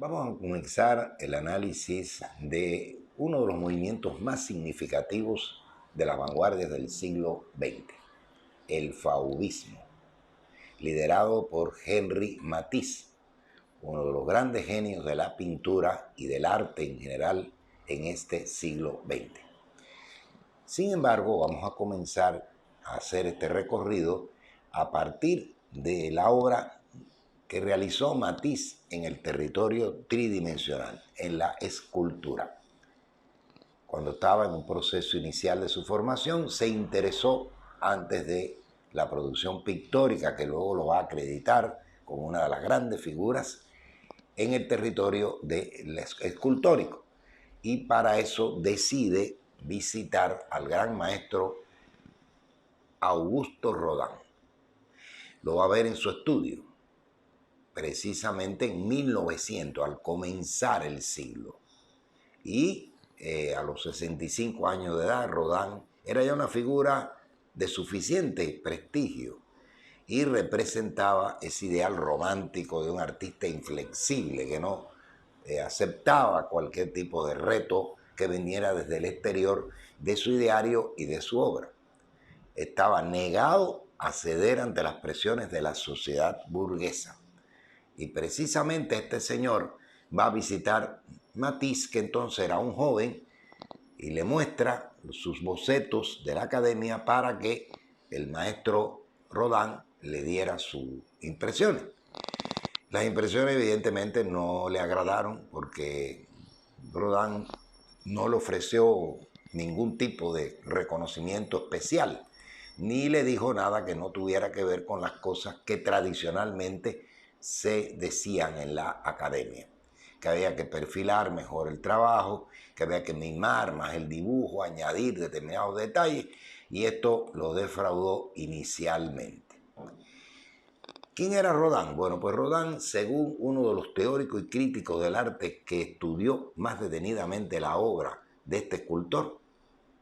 Vamos a comenzar el análisis de uno de los movimientos más significativos de las vanguardias del siglo XX, el fauvismo, liderado por Henri Matisse, uno de los grandes genios de la pintura y del arte en general en este siglo XX. Sin embargo, vamos a comenzar a hacer este recorrido a partir de la obra que realizó Matisse en el territorio tridimensional, en la escultura. Cuando estaba en un proceso inicial de su formación, se interesó antes de la producción pictórica, que luego lo va a acreditar como una de las grandes figuras en el territorio del escultórico. Y para eso decide visitar al gran maestro Augusto Rodin. Lo va a ver en su estudio, precisamente en 1900, al comenzar el siglo. Y a los 65 años de edad, Rodin era ya una figura de suficiente prestigio y representaba ese ideal romántico de un artista inflexible que no aceptaba cualquier tipo de reto que viniera desde el exterior de su ideario y de su obra. Estaba negado a ceder ante las presiones de la sociedad burguesa. Y precisamente este señor va a visitar Matisse, que entonces era un joven, y le muestra sus bocetos de la academia para que el maestro Rodin le diera sus impresiones. Las impresiones evidentemente no le agradaron porque Rodin no le ofreció ningún tipo de reconocimiento especial, ni le dijo nada que no tuviera que ver con las cosas que tradicionalmente se decían en la academia, que había que perfilar mejor el trabajo, que había que mimar más el dibujo, añadir determinados detalles, y esto lo defraudó inicialmente. ¿Quién era Rodin? Bueno, pues Rodin, según uno de los teóricos y críticos del arte que estudió más detenidamente la obra de este escultor,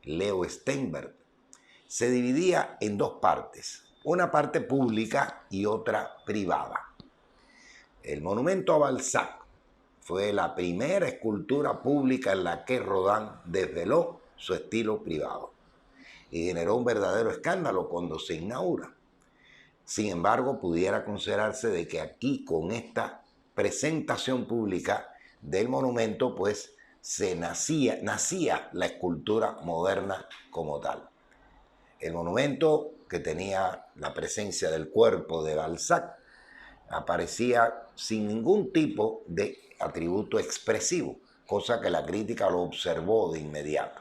Leo Steinberg, se dividía en dos partes, una parte pública y otra privada. El monumento a Balzac fue la primera escultura pública en la que Rodin desveló su estilo privado y generó un verdadero escándalo cuando se inaugura. Sin embargo, pudiera considerarse de que aquí, con esta presentación pública del monumento, pues nacía la escultura moderna como tal. El monumento, que tenía la presencia del cuerpo de Balzac, aparecía sin ningún tipo de atributo expresivo, cosa que la crítica lo observó de inmediato.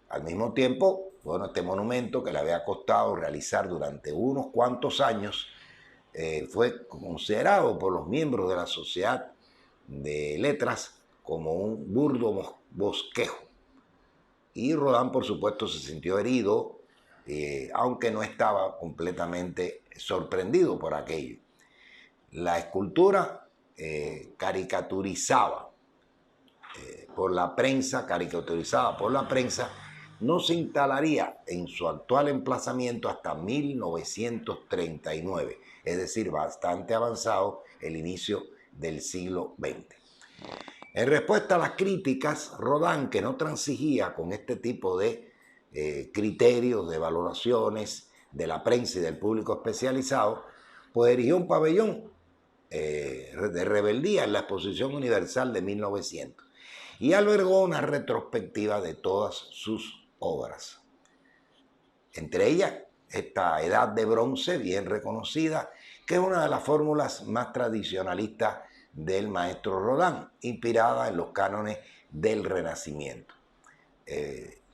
Al mismo tiempo, bueno, este monumento, que le había costado realizar durante unos cuantos años, fue considerado por los miembros de la Sociedad de Letras como un burdo bosquejo. Y Rodin, por supuesto, se sintió herido, aunque no estaba completamente sorprendido por aquello. La escultura caricaturizada por la prensa, no se instalaría en su actual emplazamiento hasta 1939, es decir, bastante avanzado el inicio del siglo XX. En respuesta a las críticas, Rodin, que no transigía con este tipo de criterios, de valoraciones de la prensa y del público especializado, pues erigió un pabellón de rebeldía en la Exposición Universal de 1900 y albergó una retrospectiva de todas sus obras. Entre ellas, esta Edad de Bronce, bien reconocida, que es una de las fórmulas más tradicionalistas del maestro Rodin, inspirada en los cánones del Renacimiento.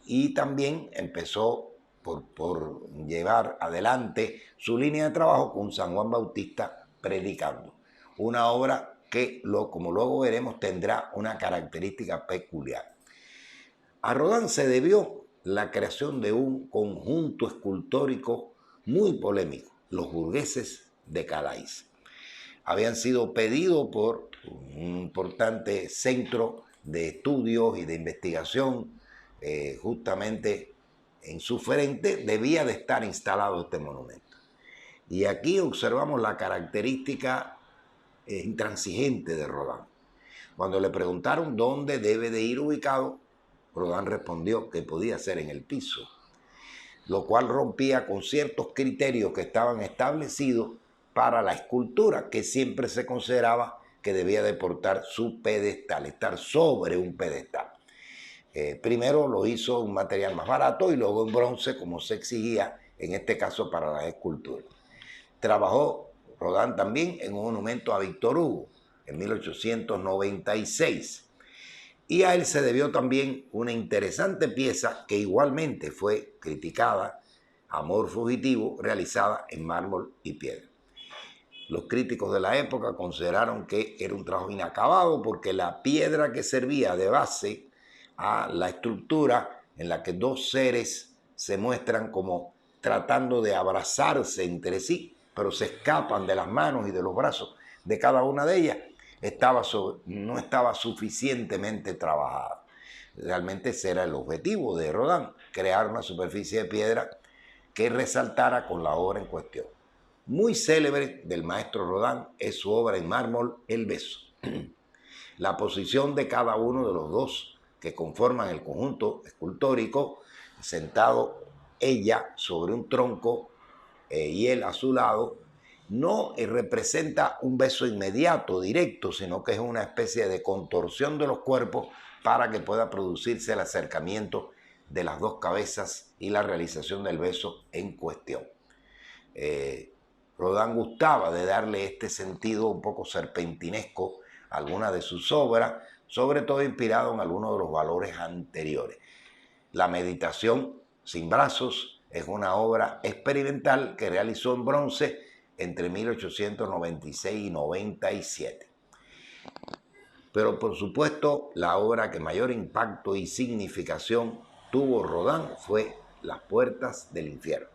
Y también empezó por llevar adelante su línea de trabajo con San Juan Bautista predicando. Una obra que, como luego veremos, tendrá una característica peculiar. A Rodin se debió la creación de un conjunto escultórico muy polémico, los burgueses de Calais. Habían sido pedidos por un importante centro de estudios y de investigación, justamente en su frente debía de estar instalado este monumento. Y aquí observamos la característica intransigente de Rodin. Cuando le preguntaron dónde debe de ir ubicado, Rodin respondió que podía ser en el piso, lo cual rompía con ciertos criterios que estaban establecidos para la escultura, que siempre se consideraba que debía de portar su pedestal, estar sobre un pedestal. Primero lo hizo un material más barato y luego en bronce, como se exigía en este caso para las esculturas. Trabajó Rodin también en un monumento a Víctor Hugo en 1896. Y a él se debió también una interesante pieza que igualmente fue criticada, Amor Fugitivo, realizada en mármol y piedra. Los críticos de la época consideraron que era un trabajo inacabado porque la piedra que servía de base a la estructura en la que dos seres se muestran como tratando de abrazarse entre sí, pero se escapan de las manos y de los brazos de cada una de ellas, no estaba suficientemente trabajada. Realmente ese era el objetivo de Rodin, crear una superficie de piedra que resaltara con la obra en cuestión. Muy célebre del maestro Rodin es su obra en mármol, El Beso. La posición de cada uno de los dos que conforman el conjunto escultórico, sentado ella sobre un tronco y él a su lado, no representa un beso inmediato, directo, sino que es una especie de contorsión de los cuerpos para que pueda producirse el acercamiento de las dos cabezas y la realización del beso en cuestión. Rodin gustaba de darle este sentido un poco serpentinesco a algunas de sus obras, sobre todo inspirado en algunos de los valores anteriores. La Meditación sin brazos es una obra experimental que realizó en bronce entre 1896 y 97. Pero por supuesto la obra que mayor impacto y significación tuvo Rodin fue Las Puertas del Infierno,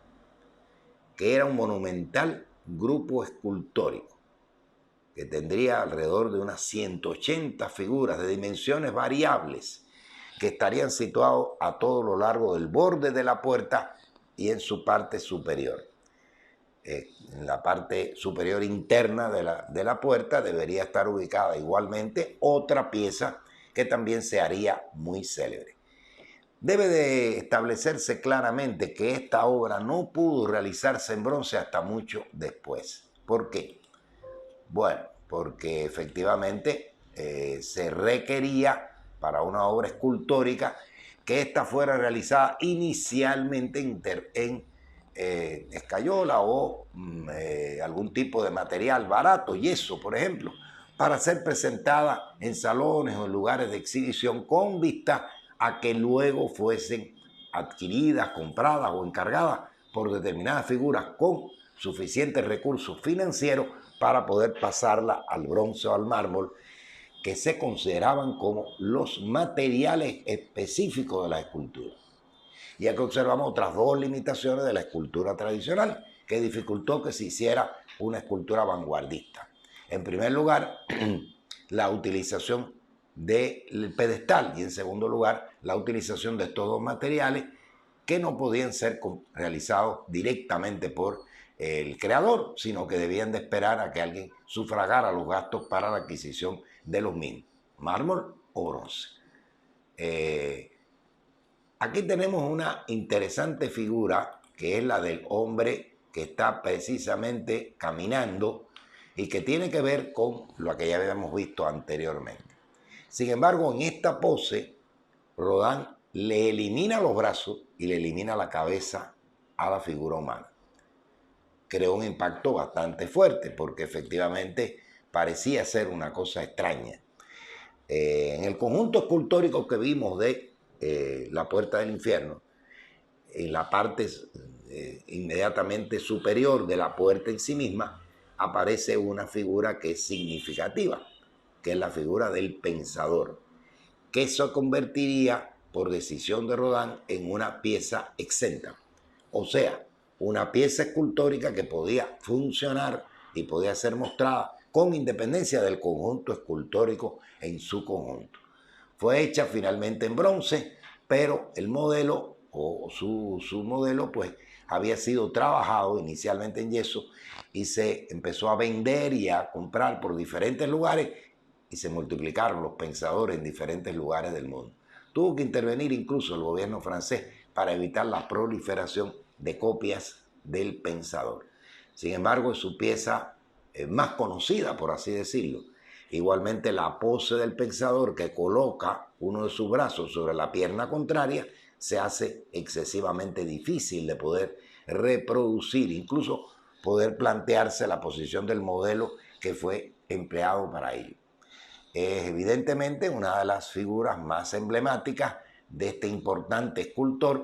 que era un monumental grupo escultórico que tendría alrededor de unas 180 figuras de dimensiones variables que estarían situados a todo lo largo del borde de la puerta y en su parte superior. En la parte superior interna de la puerta debería estar ubicada igualmente otra pieza que también se haría muy célebre. Debe de establecerse claramente que esta obra no pudo realizarse en bronce hasta mucho después. ¿Por qué? Bueno, porque efectivamente se requería para una obra escultórica que ésta fuera realizada inicialmente en escayola o algún tipo de material barato, yeso por ejemplo, para ser presentada en salones o en lugares de exhibición con vista a que luego fuesen adquiridas, compradas o encargadas por determinadas figuras con suficientes recursos financieros para poder pasarla al bronce o al mármol, que se consideraban como los materiales específicos de la escultura. Y aquí observamos otras dos limitaciones de la escultura tradicional, que dificultó que se hiciera una escultura vanguardista. En primer lugar, la utilización del pedestal y en segundo lugar, la utilización de estos dos materiales que no podían ser realizados directamente por el creador, sino que debían de esperar a que alguien sufragara los gastos para la adquisición de los mismos, mármol o bronce. Aquí tenemos una interesante figura que es la del hombre que está precisamente caminando y que tiene que ver con lo que ya habíamos visto anteriormente. Sin embargo, en esta pose, Rodin le elimina los brazos y le elimina la cabeza a la figura humana. Creó un impacto bastante fuerte porque efectivamente parecía ser una cosa extraña. En el conjunto escultórico que vimos de La Puerta del Infierno, en la parte inmediatamente superior de la puerta en sí misma, aparece una figura que es significativa, que es la figura del pensador, que se convertiría por decisión de Rodin en una pieza exenta. O sea, una pieza escultórica que podía funcionar y podía ser mostrada con independencia del conjunto escultórico en su conjunto. Fue hecha finalmente en bronce, pero el modelo o su modelo pues había sido trabajado inicialmente en yeso y se empezó a vender y a comprar por diferentes lugares y se multiplicaron los pensadores en diferentes lugares del mundo. Tuvo que intervenir incluso el gobierno francés para evitar la proliferación de copias del Pensador. Sin embargo, es su pieza más conocida, por así decirlo. Igualmente, la pose del Pensador, que coloca uno de sus brazos sobre la pierna contraria, se hace excesivamente difícil de poder reproducir, incluso poder plantearse la posición del modelo que fue empleado para ello. Es evidentemente una de las figuras más emblemáticas de este importante escultor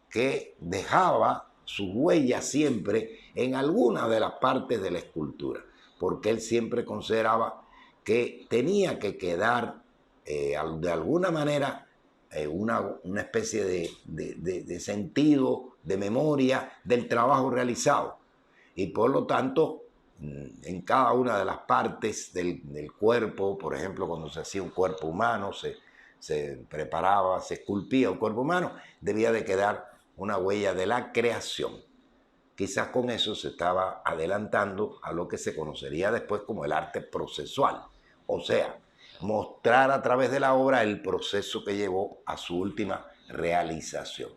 que dejaba su huella siempre en alguna de las partes de la escultura, porque él siempre consideraba que tenía que quedar de alguna manera una especie de sentido, de memoria del trabajo realizado. Y por lo tanto, en cada una de las partes del cuerpo, por ejemplo, cuando se hacía un cuerpo humano, se preparaba, se esculpía un cuerpo humano, debía de quedar una huella de la creación. Quizás con eso se estaba adelantando a lo que se conocería después como el arte procesual, o sea, mostrar a través de la obra el proceso que llevó a su última realización.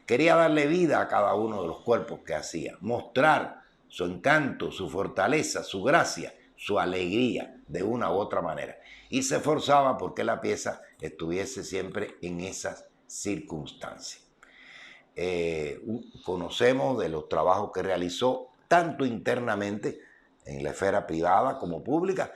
Quería darle vida a cada uno de los cuerpos que hacía, mostrar su encanto, su fortaleza, su gracia, su alegría de una u otra manera. Y se esforzaba porque la pieza estuviese siempre en esas circunstancias. Conocemos de los trabajos que realizó tanto internamente en la esfera privada como pública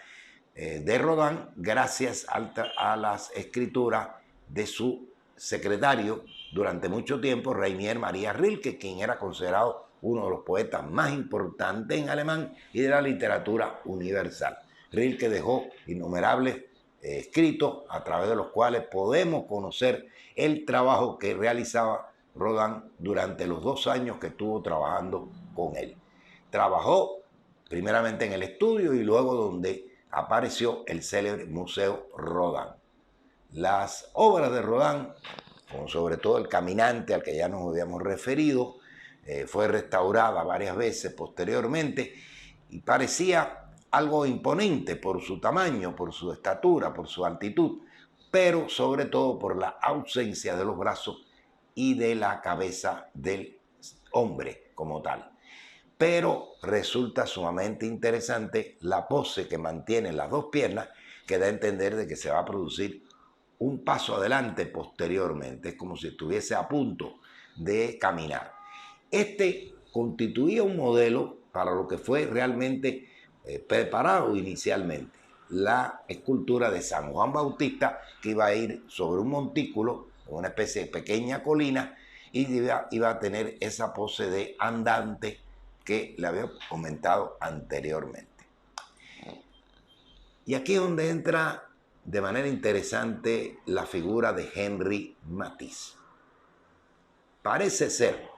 de Rodin, gracias a las escrituras de su secretario durante mucho tiempo, Rainier Maria Rilke, quien era considerado uno de los poetas más importantes en alemán y de la literatura universal. Rilke dejó innumerables escritos a través de los cuales podemos conocer el trabajo que realizaba Rodin durante los 2 años que estuvo trabajando con él. Trabajó primeramente en el estudio y luego donde apareció el célebre Museo Rodin. Las obras de Rodin, como sobre todo El Caminante, al que ya nos habíamos referido, fue restaurada varias veces posteriormente y parecía algo imponente por su tamaño, por su estatura, por su altitud, pero sobre todo por la ausencia de los brazos y de la cabeza del hombre como tal. Pero resulta sumamente interesante la pose que mantienen las dos piernas, que da a entender de que se va a producir un paso adelante posteriormente. Es como si estuviese a punto de caminar. Este constituía un modelo para lo que fue realmente preparado inicialmente, la escultura de San Juan Bautista, que iba a ir sobre un montículo, una especie de pequeña colina, y iba a tener esa pose de andante que le había comentado anteriormente. Y aquí es donde entra de manera interesante la figura de Henri Matisse. Parece ser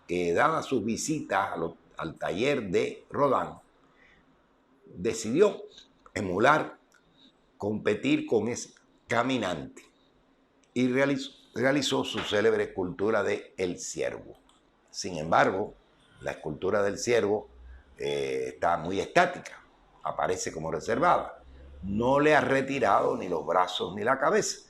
que, dadas sus visitas al taller de Rodin, decidió emular, competir con ese caminante y realizó su célebre escultura de El Ciervo. Sin embargo, la escultura del ciervo está muy estática, aparece como reservada. No le ha retirado ni los brazos ni la cabeza.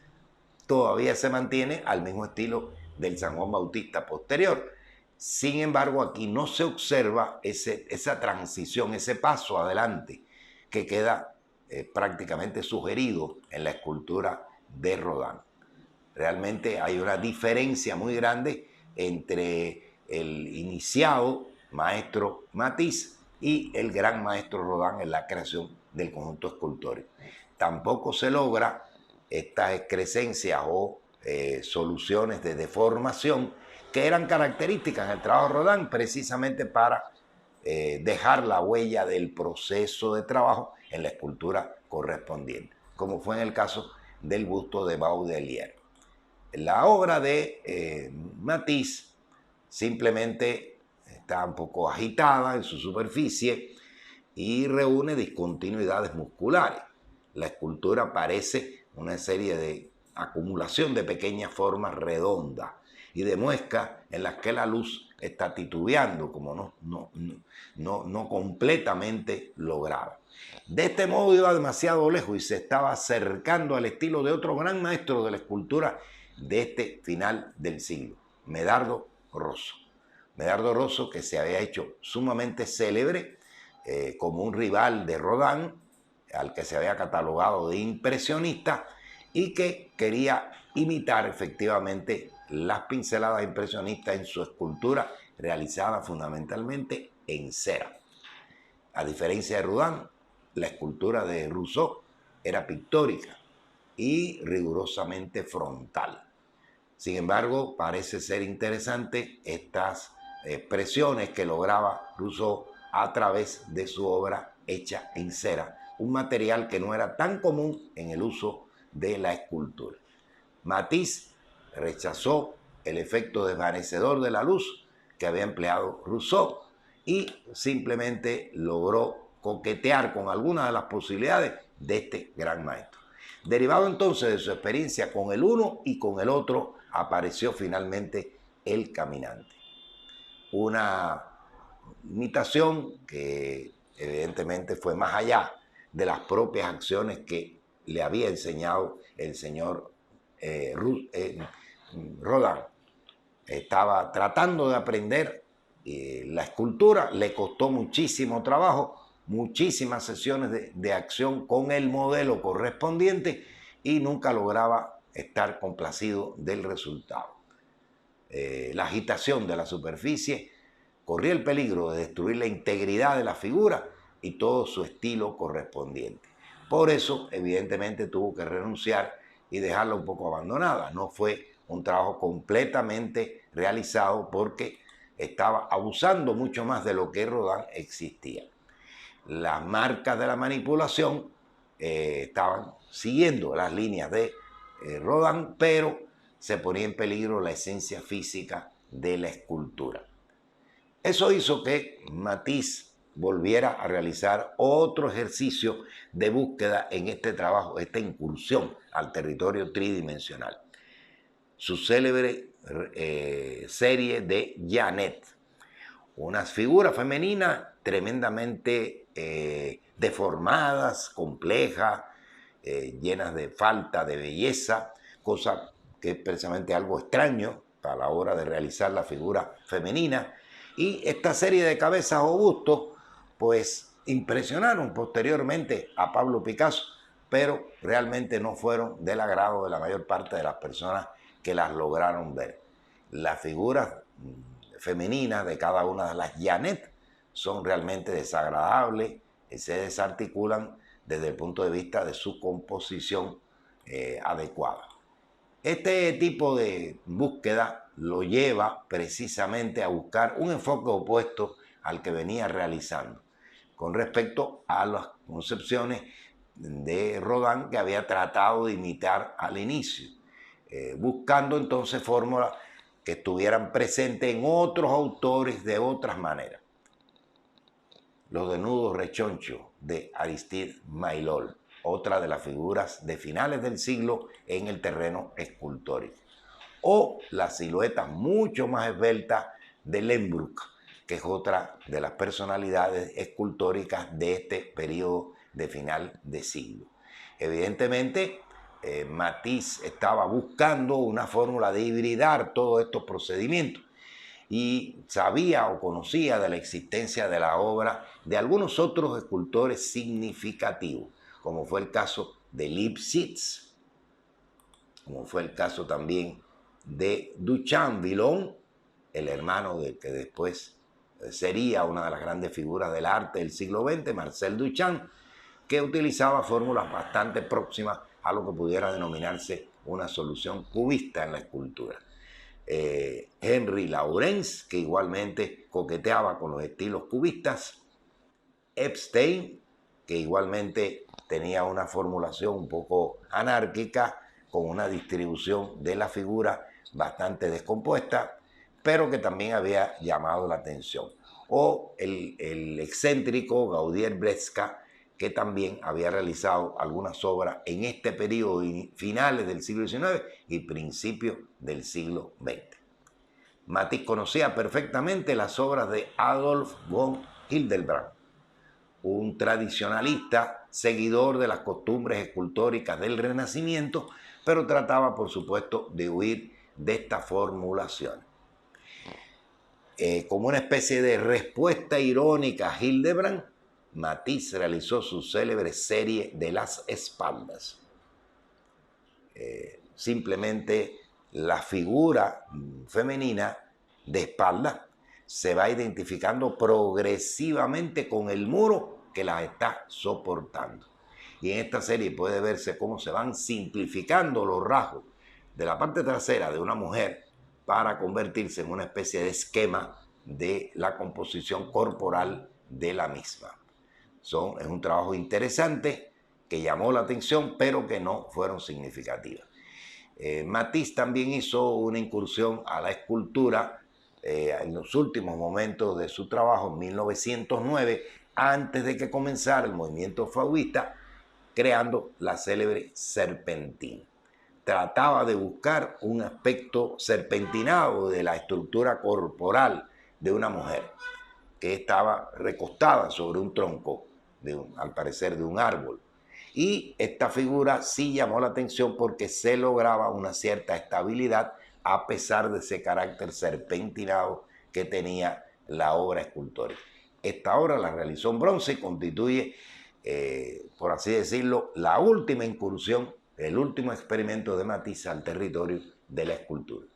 Todavía se mantiene al mismo estilo del San Juan Bautista posterior. Sin embargo, aquí no se observa esa transición, ese paso adelante que queda prácticamente sugerido en la escultura de Rodin. Realmente hay una diferencia muy grande entre el iniciado maestro Matisse y el gran maestro Rodin en la creación del conjunto escultórico. Tampoco se logra estas excrescencias o soluciones de deformación que eran características en el trabajo de Rodin precisamente para dejar la huella del proceso de trabajo en la escultura correspondiente, como fue en el caso del busto de Baudelaire. La obra de Matisse simplemente está un poco agitada en su superficie y reúne discontinuidades musculares. La escultura parece una serie de acumulación de pequeñas formas redondas y de muescas en las que la luz está titubeando, como no completamente logrado. De este modo iba demasiado lejos y se estaba acercando al estilo de otro gran maestro de la escultura de este final del siglo, Medardo Rosso. Medardo Rosso, que se había hecho sumamente célebre como un rival de Rodin, al que se había catalogado de impresionista, y que quería imitar efectivamente las pinceladas impresionistas en su escultura realizada fundamentalmente en cera. A diferencia de Rodin, la escultura de Rousseau era pictórica y rigurosamente frontal. Sin embargo, parece ser interesante estas expresiones que lograba Rousseau a través de su obra hecha en cera, un material que no era tan común en el uso de la escultura. Matisse rechazó el efecto desvanecedor de la luz que había empleado Rousseau y simplemente logró coquetear con algunas de las posibilidades de este gran maestro. Derivado entonces de su experiencia con el uno y con el otro, apareció finalmente El Caminante. Una imitación que evidentemente fue más allá de las propias acciones que le había enseñado el señor Rodin. Estaba tratando de aprender la escultura, le costó muchísimo trabajo, muchísimas sesiones de acción con el modelo correspondiente y nunca lograba estar complacido del resultado. La agitación de la superficie corría el peligro de destruir la integridad de la figura y todo su estilo correspondiente. Por eso, evidentemente, tuvo que renunciar y dejarla un poco abandonada. No fue un trabajo completamente realizado porque estaba abusando mucho más de lo que Rodin existía. Las marcas de la manipulación estaban siguiendo las líneas de Rodin, pero se ponía en peligro la esencia física de la escultura. Eso hizo que Matisse volviera a realizar otro ejercicio de búsqueda en este trabajo, esta incursión al territorio tridimensional. Su célebre serie de Jeannette, unas figuras femeninas tremendamente deformadas, complejas, llenas de falta de belleza, cosa que es precisamente algo extraño a la hora de realizar la figura femenina. Y esta serie de cabezas o bustos, pues impresionaron posteriormente a Pablo Picasso, pero realmente no fueron del agrado de la mayor parte de las personas que las lograron ver. Las figuras femeninas de cada una de las Jeannette son realmente desagradables, se desarticulan desde el punto de vista de su composición adecuada. Este tipo de búsqueda lo lleva precisamente a buscar un enfoque opuesto al que venía realizando con respecto a las concepciones de Rodin que había tratado de imitar al inicio, buscando entonces fórmulas que estuvieran presentes en otros autores de otras maneras. Los desnudos rechonchos de Aristide Maillol, otra de las figuras de finales del siglo en el terreno escultórico. O las siluetas mucho más esbeltas de Lehmbruck, que es otra de las personalidades escultóricas de este periodo de final de siglo. Evidentemente, Matisse estaba buscando una fórmula de hibridar todos estos procedimientos y sabía o conocía de la existencia de la obra de algunos otros escultores significativos, como fue el caso de Lipschitz, como fue el caso también de Duchamp Villon, el hermano del que después sería una de las grandes figuras del arte del siglo XX, Marcel Duchamp, que utilizaba fórmulas bastante próximas a lo que pudiera denominarse una solución cubista en la escultura. Henry Laurens, que igualmente coqueteaba con los estilos cubistas. Epstein, que igualmente tenía una formulación un poco anárquica, con una distribución de la figura bastante descompuesta, pero que también había llamado la atención. O el excéntrico Gaudier Bresca, que también había realizado algunas obras en este periodo, finales del siglo XIX y principios del siglo XX. Matisse conocía perfectamente las obras de Adolf von Hildebrand, un tradicionalista seguidor de las costumbres escultóricas del Renacimiento, pero trataba, por supuesto, de huir de esta formulación. Como una especie de respuesta irónica a Hildebrand, Matisse realizó su célebre serie de las espaldas. Simplemente la figura femenina de espalda se va identificando progresivamente con el muro que las está soportando. Y en esta serie puede verse cómo se van simplificando los rasgos de la parte trasera de una mujer para convertirse en una especie de esquema de la composición corporal de la misma. Es un trabajo interesante que llamó la atención, pero que no fueron significativas. Matisse también hizo una incursión a la escultura en los últimos momentos de su trabajo, en 1909, antes de que comenzara el movimiento fauvista, creando la célebre serpentina. Trataba de buscar un aspecto serpentinado de la estructura corporal de una mujer que estaba recostada sobre un tronco, al parecer de un árbol. Y esta figura sí llamó la atención porque se lograba una cierta estabilidad a pesar de ese carácter serpentinado que tenía la obra escultórica. Esta obra la realizó en bronce y constituye, por así decirlo, la última incursión, el último experimento de Matisse al territorio de la escultura.